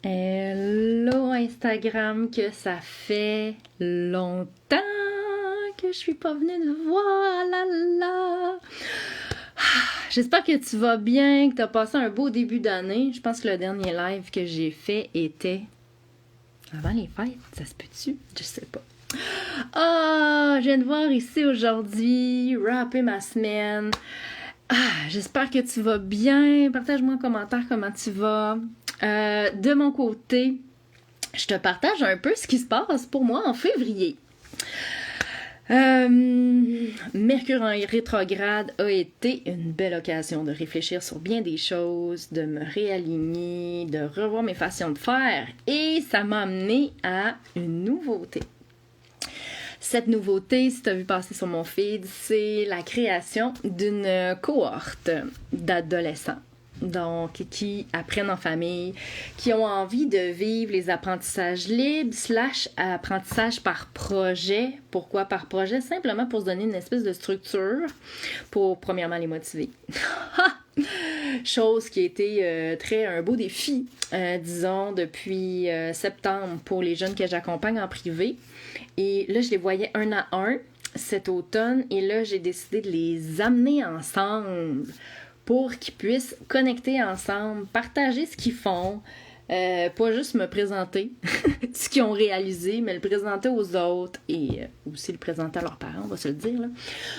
Hello Instagram, que ça fait longtemps que je suis pas venue te voir, là là. J'espère que tu vas bien, que tu as passé un beau début d'année. Je pense que le dernier live que j'ai fait était avant les fêtes, ça se peut-tu? Je sais pas. Je viens de voir ici aujourd'hui, wrapper ma semaine. J'espère que tu vas bien. Partage-moi en commentaire comment tu vas. De mon côté, je te partage un peu ce qui se passe pour moi en février. Mercure en rétrograde a été une belle occasion de réfléchir sur bien des choses, de me réaligner, de revoir mes façons de faire et ça m'a amené à une nouveauté. Cette nouveauté, si tu as vu passer sur mon feed, c'est la création d'une cohorte d'adolescents. Donc, qui apprennent en famille, qui ont envie de vivre les apprentissages libres / apprentissages par projet. Pourquoi par projet? Simplement pour se donner une espèce de structure pour, premièrement, les motiver. Chose qui a été un beau défi, disons, depuis septembre pour les jeunes que j'accompagne en privé. Et là, je les voyais un à un cet automne et là, j'ai décidé de les amener ensemble pour qu'ils puissent connecter ensemble, partager ce qu'ils font, pas juste me présenter ce qu'ils ont réalisé, mais le présenter aux autres et aussi le présenter à leurs parents, on va se le dire, là.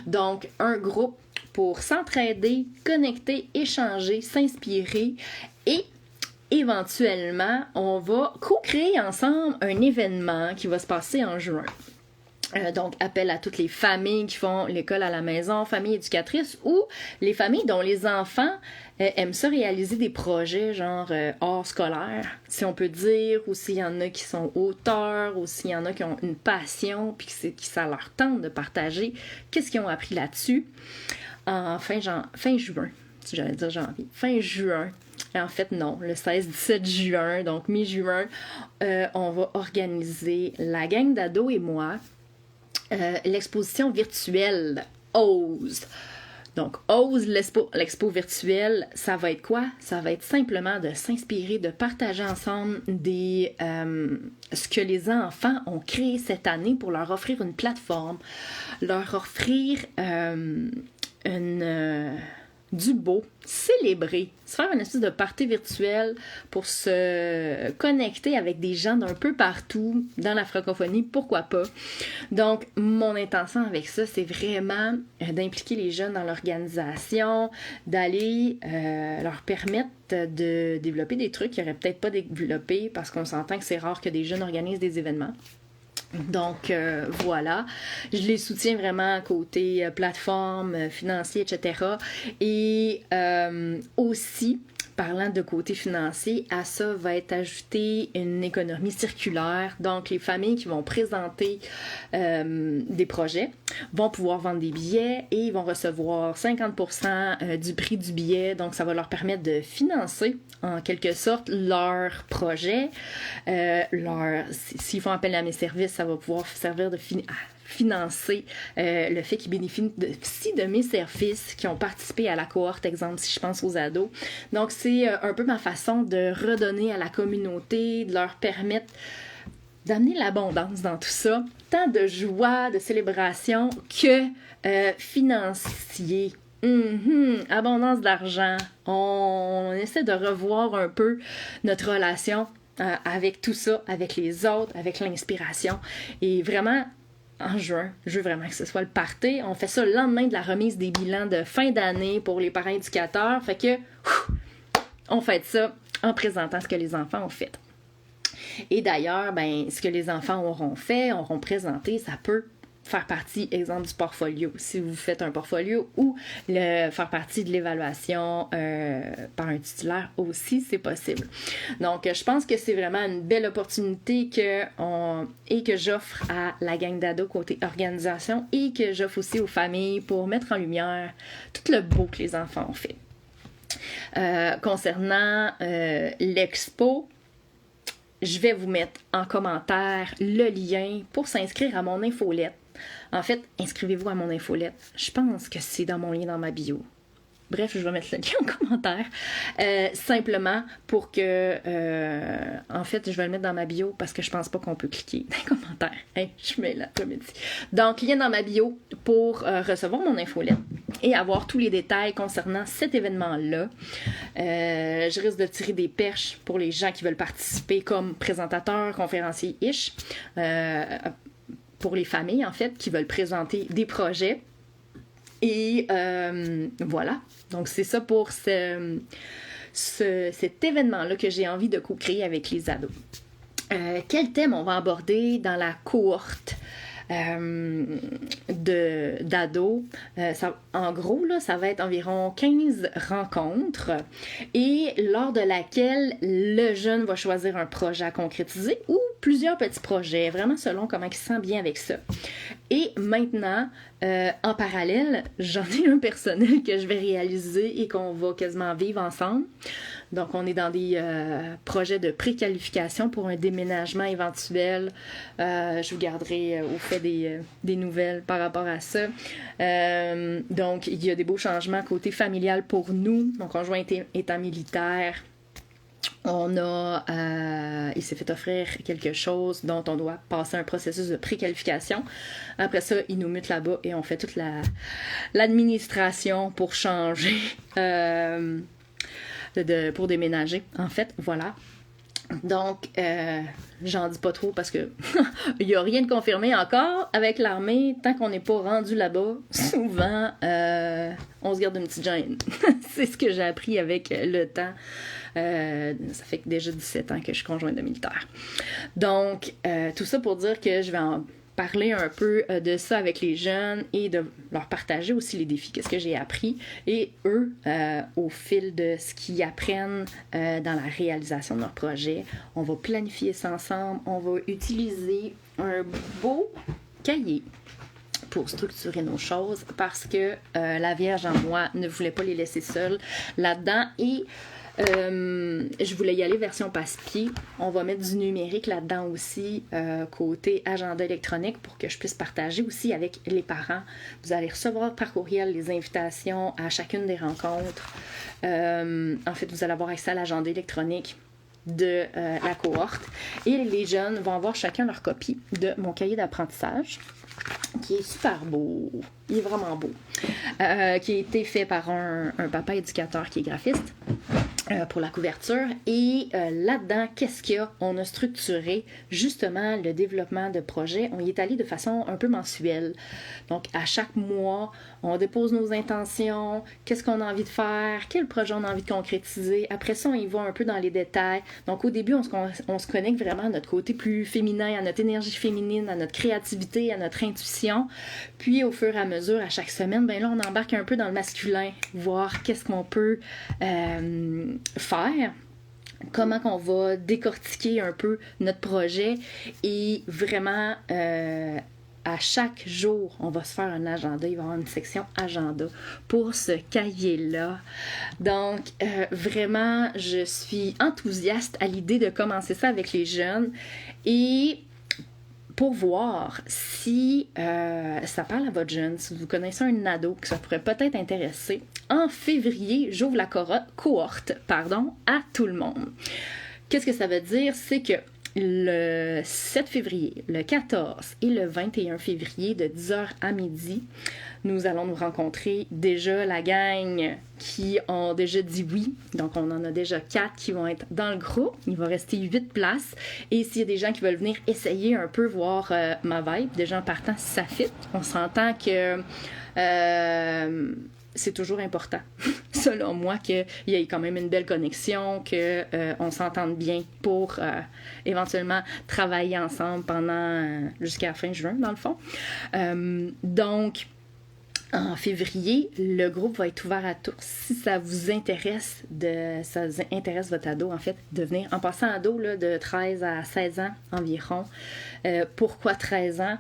Donc, un groupe pour s'entraider, connecter, échanger, s'inspirer et éventuellement, on va co-créer ensemble un événement qui va se passer en juin. Donc, appel à toutes les familles qui font l'école à la maison, familles éducatrices ou les familles dont les enfants aiment ça réaliser des projets genre hors scolaire, si on peut dire, ou s'il y en a qui sont auteurs, ou s'il y en a qui ont une passion, puis que ça leur tente de partager qu'est-ce qu'ils ont appris là-dessus en fin juin, si j'allais dire janvier, fin juin. En fait, non, le 16-17 juin, donc mi-juin, on va organiser, la gang d'ados et moi, l'exposition virtuelle OSE. Donc, OSE, l'expo virtuelle, ça va être quoi? Ça va être simplement de s'inspirer, de partager ensemble ce que les enfants ont créé cette année pour leur offrir une plateforme, leur offrir du beau, célébrer, se faire une espèce de party virtuelle pour se connecter avec des gens d'un peu partout dans la francophonie, pourquoi pas. Donc, mon intention avec ça, c'est vraiment d'impliquer les jeunes dans l'organisation, d'aller leur permettre de développer des trucs qu'ils n'auraient peut-être pas développés parce qu'on s'entend que c'est rare que des jeunes organisent des événements. Donc, voilà, je les soutiens vraiment côté plateforme, financier, etc. Et aussi, parlant de côté financier, à ça va être ajoutée une économie circulaire. Donc, les familles qui vont présenter des projets vont pouvoir vendre des billets et ils vont recevoir 50% du prix du billet. Donc, ça va leur permettre de financer en quelque sorte leur projet. S'ils font appel à mes services, ça va pouvoir servir de financer le fait qu'ils bénéficient de mes services qui ont participé à la cohorte, exemple, si je pense aux ados. Donc, c'est un peu ma façon de redonner à la communauté, de leur permettre d'amener l'abondance dans tout ça, tant de joie, de célébration que financier. Abondance d'argent. On essaie de revoir un peu notre relation avec tout ça, avec les autres, avec l'inspiration. Et vraiment, en juin, je veux vraiment que ce soit le party. On fait ça le lendemain de la remise des bilans de fin d'année pour les parents éducateurs. Fait que, on fait ça en présentant ce que les enfants ont fait. Et d'ailleurs, ce que les enfants auront présenté, ça peut faire partie, exemple, du portfolio. Si vous faites un portfolio ou faire partie de l'évaluation par un titulaire aussi, c'est possible. Donc, je pense que c'est vraiment une belle opportunité que j'offre à la gang d'ados côté organisation et que j'offre aussi aux familles pour mettre en lumière tout le beau que les enfants ont fait. Concernant l'expo, je vais vous mettre en commentaire le lien pour s'inscrire à mon infolette. En fait, inscrivez-vous à mon infolette. Je pense que c'est dans mon lien dans ma bio. Bref, je vais mettre le lien en commentaire. Simplement pour que... en fait, je vais le mettre dans ma bio parce que je pense pas qu'on peut cliquer dans les commentaires. Hey, je mets la comédie. Donc, lien dans ma bio pour recevoir mon infolette et avoir tous les détails concernant cet événement-là. Je risque de tirer des perches pour les gens qui veulent participer comme présentateurs, conférenciers-ish. Pour les familles, en fait, qui veulent présenter des projets. Et voilà. Donc, c'est ça pour cet événement-là que j'ai envie de co-créer avec les ados. Quel thème on va aborder dans la cohorte d'ados? En gros, là, ça va être environ 15 rencontres et lors de laquelle le jeune va choisir un projet à concrétiser ou plusieurs petits projets, vraiment selon comment il se sent bien avec ça. Et maintenant, en parallèle, j'en ai un personnel que je vais réaliser et qu'on va quasiment vivre ensemble. Donc, on est dans des projets de préqualification pour un déménagement éventuel. Je vous garderai au fait des nouvelles par rapport à ça. Donc, il y a des beaux changements côté familial pour nous. Mon conjoint étant militaire, il s'est fait offrir quelque chose dont on doit passer un processus de préqualification. Après ça, il nous mute là-bas et on fait toute l'administration pour changer, pour déménager. En fait, voilà. Donc, j'en dis pas trop parce que il n'y a rien de confirmé encore avec l'armée. Tant qu'on n'est pas rendu là-bas, souvent, on se garde une petite gêne. C'est ce que j'ai appris avec le temps. Ça fait déjà 17 ans que je suis conjointe de militaire. Donc, tout ça pour dire que je vais en parler un peu de ça avec les jeunes et de leur partager aussi les défis, qu'est-ce que j'ai appris. Et eux, au fil de ce qu'ils apprennent dans la réalisation de leur projet, on va planifier ça ensemble. On va utiliser un beau cahier pour structurer nos choses parce que la Vierge en moi ne voulait pas les laisser seuls là-dedans et je voulais y aller version passe-pied. On va mettre du numérique là-dedans aussi, côté agenda électronique pour que je puisse partager aussi avec les parents. Vous allez recevoir par courriel les invitations à chacune des rencontres. En fait, vous allez avoir accès à l'agenda électronique de la cohorte et les jeunes vont avoir chacun leur copie de mon cahier d'apprentissage qui est super beau, il est vraiment beau, qui a été fait par un papa éducateur qui est graphiste pour la couverture et là-dedans, qu'est-ce qu'il y a? On a structuré justement le développement de projets, on y est allé de façon un peu mensuelle, donc à chaque mois on dépose nos intentions, qu'est-ce qu'on a envie de faire, quel projet on a envie de concrétiser, après ça on y va un peu dans les détails, donc au début on se connecte vraiment à notre côté plus féminin, à notre énergie féminine, à notre créativité, à notre intuition, puis au fur et à mesure, à chaque semaine, ben là on embarque un peu dans le masculin, voir qu'est-ce qu'on peut faire, comment qu'on va décortiquer un peu notre projet et vraiment à chaque jour, on va se faire un agenda. Il va y avoir une section agenda pour ce cahier-là. Donc, vraiment, je suis enthousiaste à l'idée de commencer ça avec les jeunes et pour voir si ça parle à votre jeune, si vous connaissez un ado que ça pourrait peut-être intéresser. En février, j'ouvre la cohorte à tout le monde. Qu'est-ce que ça veut dire? C'est que le 7 février, le 14 et le 21 février, de 10h à midi, nous allons nous rencontrer déjà la gang qui ont déjà dit oui. Donc, on en a déjà 4 qui vont être dans le groupe. Il va rester 8 places. Et s'il y a des gens qui veulent venir essayer un peu, voir ma vibe, déjà en partant, si ça fit, on s'entend que c'est toujours important, selon moi, qu'il y ait quand même une belle connexion, qu'on s'entende bien pour éventuellement travailler ensemble pendant jusqu'à la fin juin, dans le fond. Donc, en février, le groupe va être ouvert à tous. Si ça vous intéresse, ça intéresse votre ado, en fait, de venir, en passant ado là, de 13 à 16 ans environ. Pourquoi 13 ans?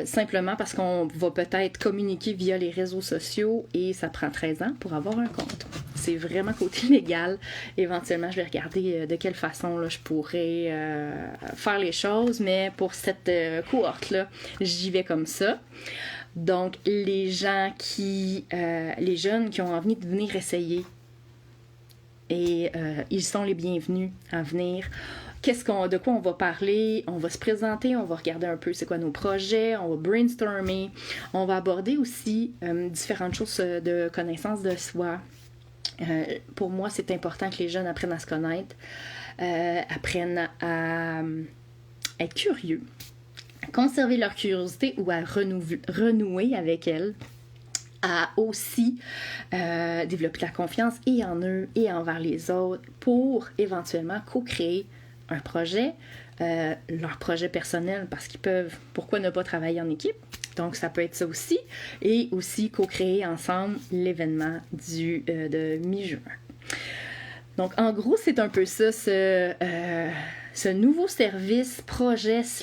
Simplement parce qu'on va peut-être communiquer via les réseaux sociaux et ça prend 13 ans pour avoir un compte. C'est vraiment côté légal. Éventuellement, je vais regarder de quelle façon là, je pourrais faire les choses, mais pour cette cohorte-là, j'y vais comme ça. Donc, les jeunes qui ont envie de venir essayer, et ils sont les bienvenus à venir. De quoi on va parler, on va se présenter, on va regarder un peu c'est quoi nos projets, on va brainstormer, on va aborder aussi différentes choses de connaissance de soi. Pour moi, c'est important que les jeunes apprennent à se connaître, apprennent à être curieux, à conserver leur curiosité ou à renouer avec elle, à aussi développer la confiance et en eux et envers les autres pour éventuellement co-créer un projet, leur projet personnel, parce qu'ils peuvent, pourquoi ne pas travailler en équipe? Donc, ça peut être ça aussi. Et aussi co-créer ensemble l'événement de mi-juin. Donc, en gros, c'est un peu ça, ce nouveau service, projet /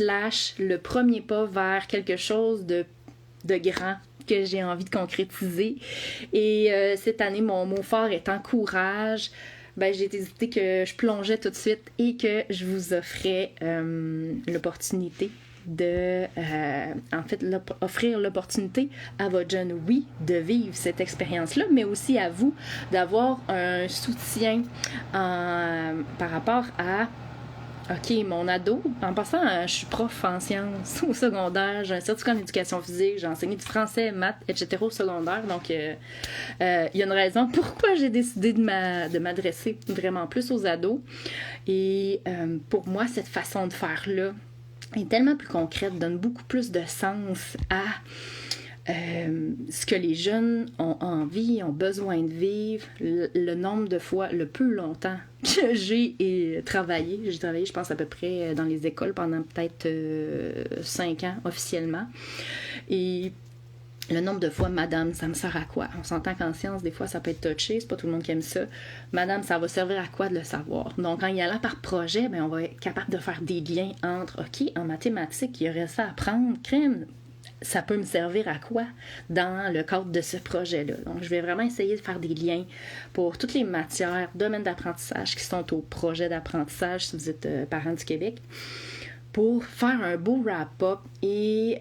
le premier pas vers quelque chose de grand que j'ai envie de concrétiser. Et cette année, mon mot fort étant courage, j'ai décidé que je plongeais tout de suite et que je vous offrais l'opportunité de, offrir l'opportunité à votre jeune, oui, de vivre cette expérience-là, mais aussi à vous d'avoir un soutien par rapport à OK, mon ado, en passant, je suis prof en sciences au secondaire, j'ai un certificat en éducation physique, j'ai enseigné du français, maths, etc. au secondaire, donc il y a une raison pourquoi j'ai décidé de m'adresser vraiment plus aux ados. Et pour moi, cette façon de faire-là est tellement plus concrète, donne beaucoup plus de sens à ce que les jeunes ont envie, ont besoin de vivre, le nombre de fois, le plus longtemps que j'ai travaillé. J'ai travaillé, je pense, à peu près dans les écoles pendant peut-être 5 ans officiellement. Et le nombre de fois, madame, ça me sert à quoi? On s'entend qu'en sciences, des fois, ça peut être touché, c'est pas tout le monde qui aime ça. Madame, ça va servir à quoi de le savoir? Donc, quand il y a là par projet, on va être capable de faire des liens entre, OK, en mathématiques, il y aurait ça à apprendre, crème, ça peut me servir à quoi dans le cadre de ce projet-là. Donc, je vais vraiment essayer de faire des liens pour toutes les matières, domaines d'apprentissage qui sont au projet d'apprentissage, si vous êtes parent du Québec, pour faire un beau wrap-up et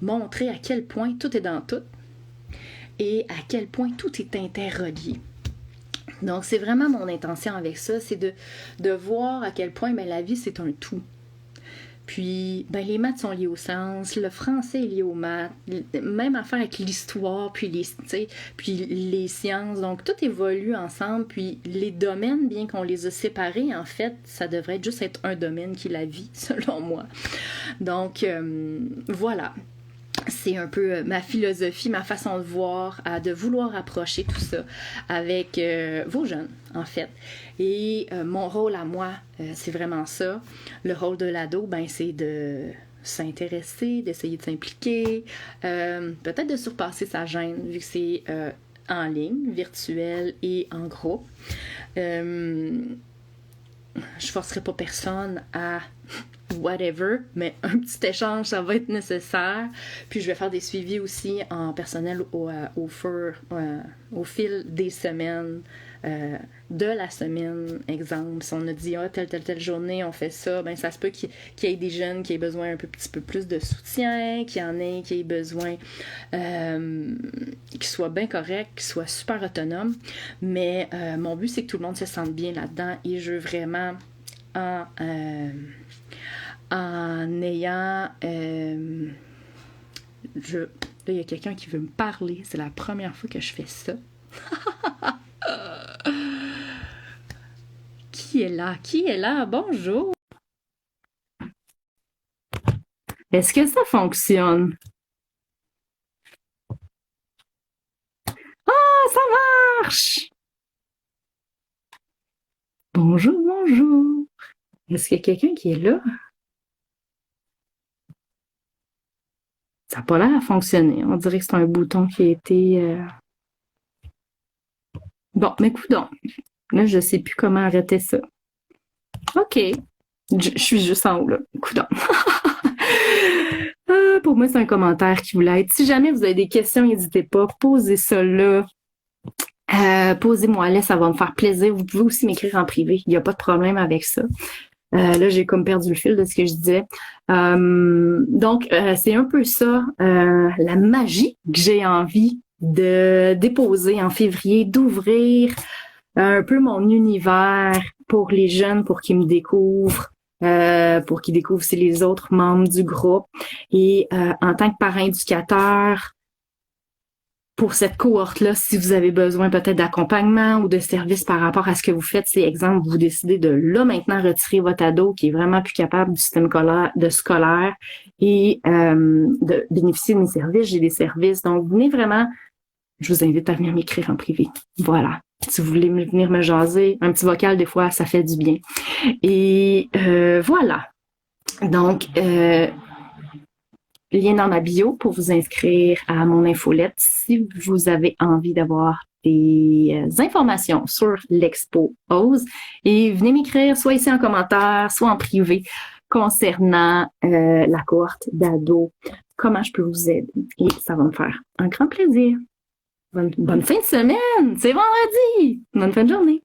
montrer à quel point tout est dans tout et à quel point tout est interrelié. Donc, c'est vraiment mon intention avec ça, c'est de voir à quel point la vie, c'est un tout. Puis, les maths sont liées au sens, le français est lié aux maths, même affaire avec l'histoire, puis les sciences. Donc, tout évolue ensemble. Puis, les domaines, bien qu'on les a séparés, en fait, ça devrait juste être un domaine qui est la vie, selon moi. Donc, voilà. C'est un peu ma philosophie, ma façon de voir, de vouloir approcher tout ça avec vos jeunes, en fait. Et mon rôle à moi, c'est vraiment ça. Le rôle de l'ado, c'est de s'intéresser, d'essayer de s'impliquer, peut-être de surpasser sa gêne, vu que c'est en ligne, virtuel et en groupe. Je forcerai pas personne à whatever, mais un petit échange, ça va être nécessaire. Puis je vais faire des suivis aussi en personnel au fil des semaines, de la semaine. Exemple, si on a dit telle journée, on fait ça, ça se peut qu'il y ait des jeunes qui aient besoin un petit peu plus de soutien, qu'il y en ait qui aient besoin qu'ils soient bien corrects, qu'ils soient super autonomes. Mais mon but, c'est que tout le monde se sente bien là-dedans et je veux vraiment en ayant là, il y a quelqu'un qui veut me parler, c'est la première fois que je fais ça. Qui est là? Bonjour. Est-ce que ça fonctionne? Ah, ça marche! Bonjour. Est-ce qu'il y a quelqu'un qui est là? Ça n'a pas l'air à fonctionner. On dirait que c'est un bouton qui a été... Bon, mais coudonc. Là, je sais plus comment arrêter ça. OK. Je suis juste en haut, là. Coudonc. Pour moi, c'est un commentaire qui voulait être. Si jamais vous avez des questions, n'hésitez pas. Posez ça là. Posez-moi là, ça va me faire plaisir. Vous pouvez aussi m'écrire en privé. Il n'y a pas de problème avec ça. Là, j'ai comme perdu le fil de ce que je disais. Donc, c'est un peu ça, la magie que j'ai envie de déposer en février, d'ouvrir un peu mon univers pour les jeunes, pour qu'ils me découvrent, pour qu'ils découvrent aussi les autres membres du groupe. Et en tant que parent éducateur, pour cette cohorte-là, si vous avez besoin peut-être d'accompagnement ou de services par rapport à ce que vous faites, c'est exemple, vous décidez de là maintenant retirer votre ado qui est vraiment plus capable du système scolaire et de bénéficier de mes services, j'ai des services. Donc, venez vraiment, je vous invite à venir m'écrire en privé. Voilà. Si vous voulez venir me jaser, un petit vocal, des fois, ça fait du bien. Et voilà. Donc, lien dans ma bio pour vous inscrire à mon infolette si vous avez envie d'avoir des informations sur l'Expo Ose. Et venez m'écrire soit ici en commentaire, soit en privé concernant la cohorte d'ados, comment je peux vous aider. Et ça va me faire un grand plaisir. Bonne fin de semaine! C'est vendredi! Bonne fin de journée!